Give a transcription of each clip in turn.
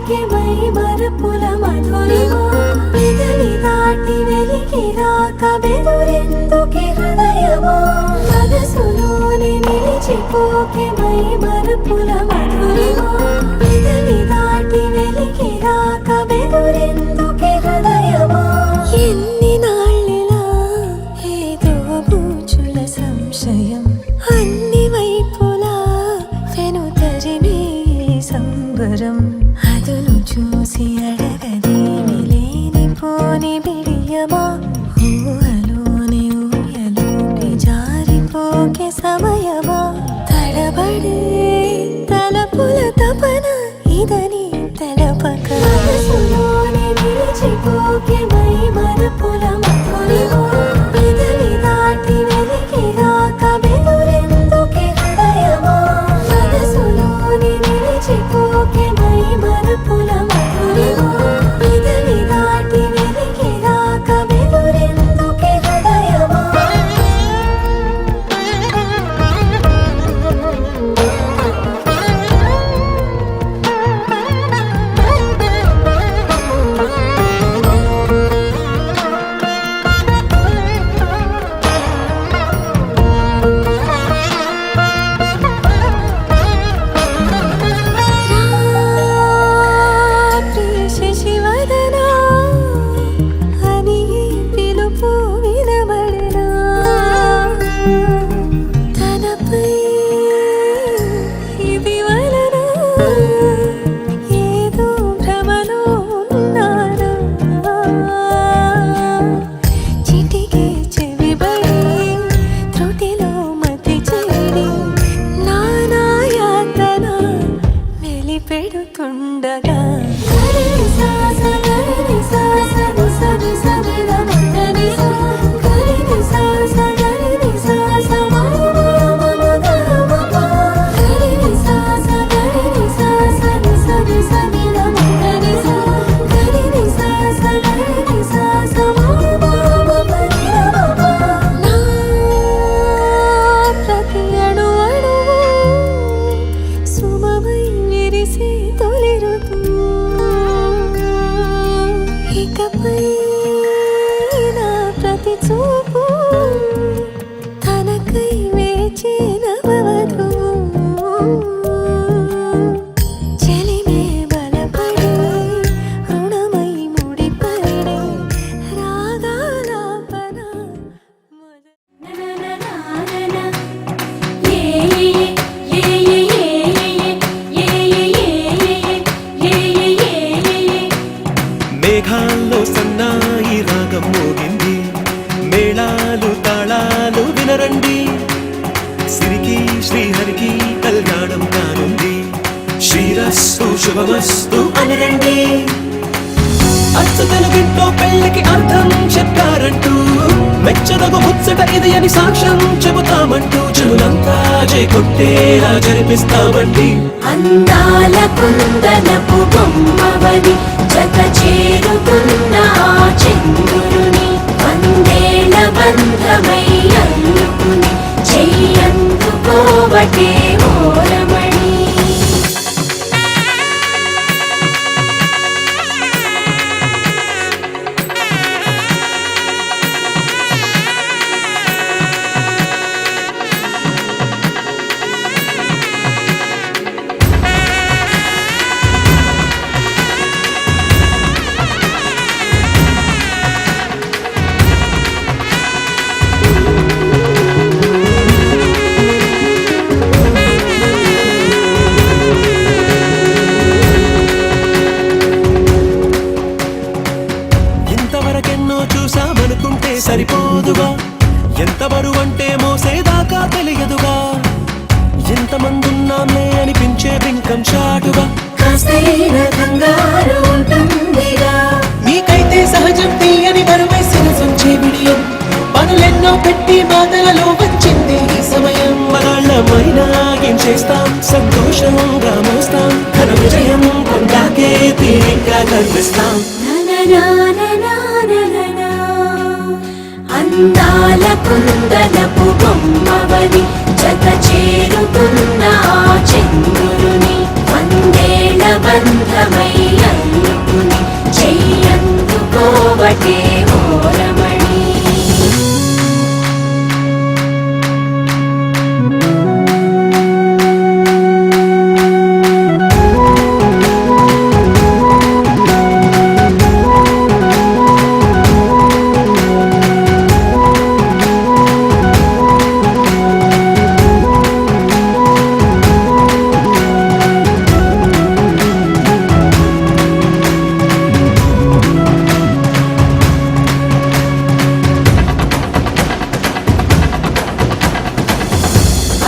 మరిచిపోకే my మరపుల Madhurima పెదవి దాటి వెలికి రాక బెదురెందుకే హృదయమా మనసులోనే నిలిచిపోకే మై మరపుల మధురిమా పెదవి దాటి వెలికి రాక బెదురెందుకే హృదయమా ఎన్ని నాళ్ళిలా ఏదో బూచుల సంశయం అన్ని వైపులా వెనుతరిమే సంబరం అదును చూసి అడగదేమి లేనిపోని బిడియమా ఊహలోని ఊయలోకి జారిపోకే సమయమా తడబడే తలపుల తపన ఇదని తలపక మనసులోనే నిలిచిపోకే మై మరపుల మధురిమా పెదవి దాటి వెలికి రాక బెదురెందుకే హృదయమా మనసులోనే నిలిచిపోకే మై మరపుల మధురిమా పెదవి దాటి వెలికి రాక బెదురెందుకే హృదయమా పెడుతుండగా ఇకపై నా ప్రతి చూపు తనకై వేచి నవ్వదు చెలిమే బలపడి రుణమై ముడిపడి రాగాలాపన మేఘాల్లో సన్నాయి రాగం మోగింది మేళాలు తాళాలు వినరండి సిరికి శ్రీహరికి కళ్యాణం కానుంది శ్రీరస్తు శుభమస్తు అనరండి అచ్చు తెలుగింట్లో పెళ్లికి అర్థం చెప్పారంటూ మెచ్చదగు ముచ్చట ఇది అని సాక్ష్యం చెబుతామంటూ జనులంతా చేకొట్టేలా జరిపిస్తామండి అందాల కుందనపు బొమ్మవని జత చేరుకున్న చంద్రుని వందేళ్ల బంధమై అల్లుకుని చెయ్యందుకోవటే ఓరమణి సరిపోదుగా ఎంత బరువంటే మోసేదాకా తెలియదుగా ఎంతమందున్నామే అనిపించే బింకం చాటుగా నీకైతే సహజం తీయని బరువై సిరసొంచే బిడియం పనులెన్నో పెట్టి బాధలలో వచ్చింది ఈ సమయం మగాళ్ళమైనా ఏం చేస్తాం సంతోషంగా మోస్తాం ఘన విజయం పొందాకే తీరిగ్గా కనిపిస్తాం అందాల కుందనపు బొమ్మవని జత చేరుకున్న చంద్రుని వందేళ్ల బంధమై అందుకుని చెయ్యందుకోవటే ఓరమణి.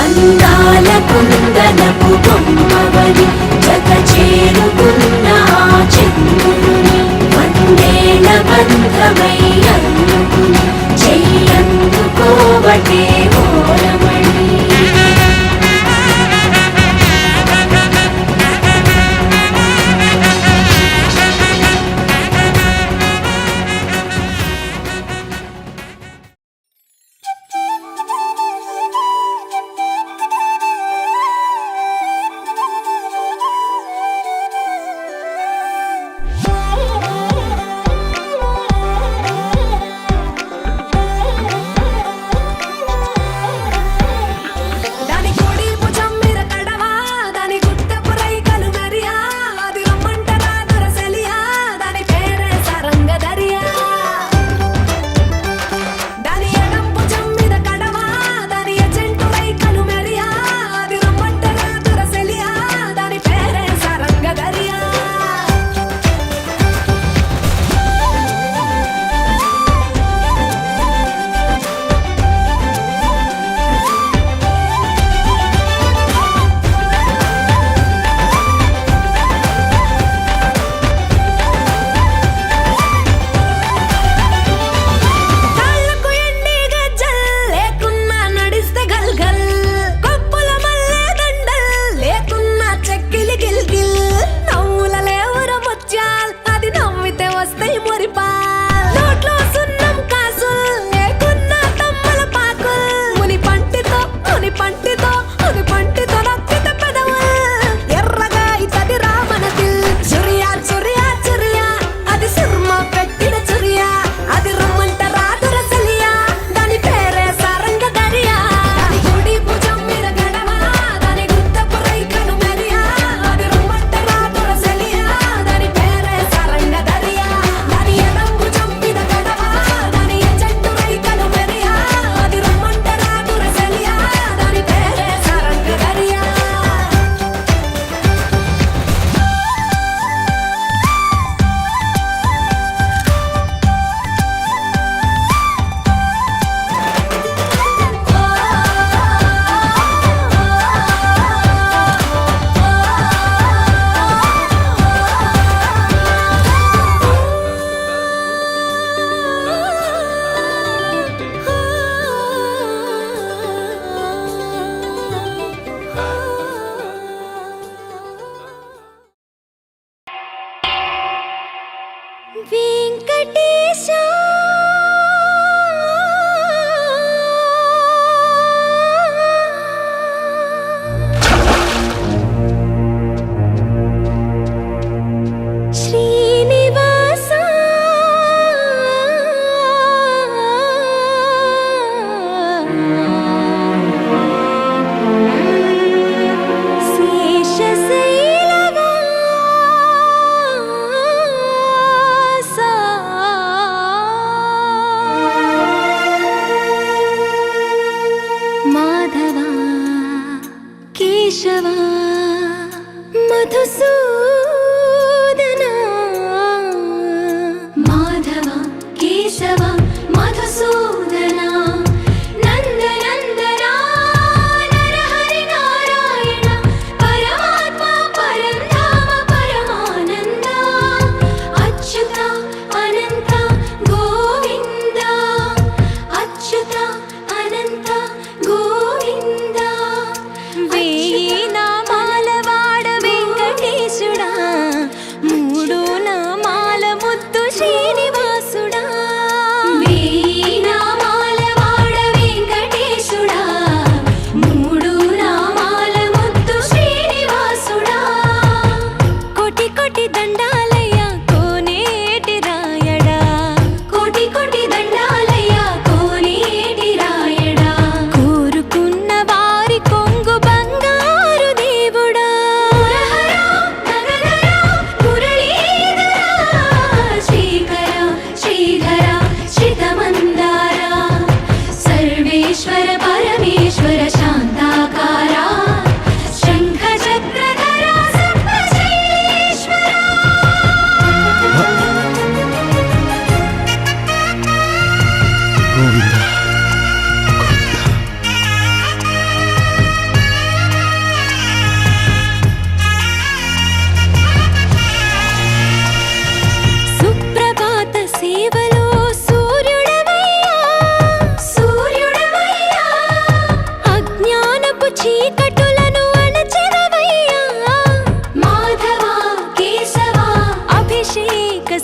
అందాల కుందనపు బొమ్మవని జత చేరుకున్న ఆ చంద్రుని వందేళ్ల బంధమై అందుకుని చెయ్యందుకోవటే ఓరమణి.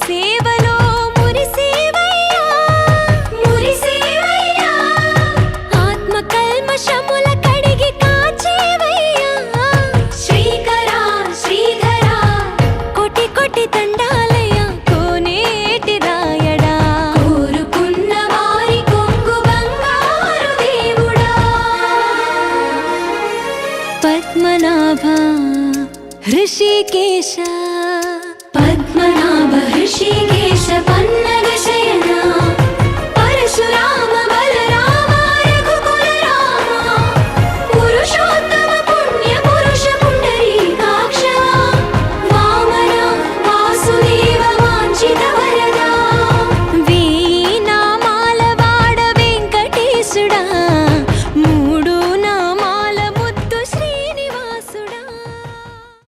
సేవలో మురిసేవయ్యా మురిసేవయ్యా ఆత్మ కల్మషముల కడిగి కాచేవయ్యా శ్రీకరా శ్రీధరా కోటి కోటి దండాలయ్యా కోనేటి రాయడా కోరుకున్న వారి కొంగు బంగారు దేవుడా పద్మనాభ హృషికేశ పద్మనాభ హృషికేశ పన్నగ శయన పరశురామ బలరామ రఘుకుల రామ పురుషోత్తమ పుణ్య పురుష పుండరీకాక్ష వామన వాసుదేవ వాంఛిత వరదా వేయి నామాల వాడ వెంకటేశుడా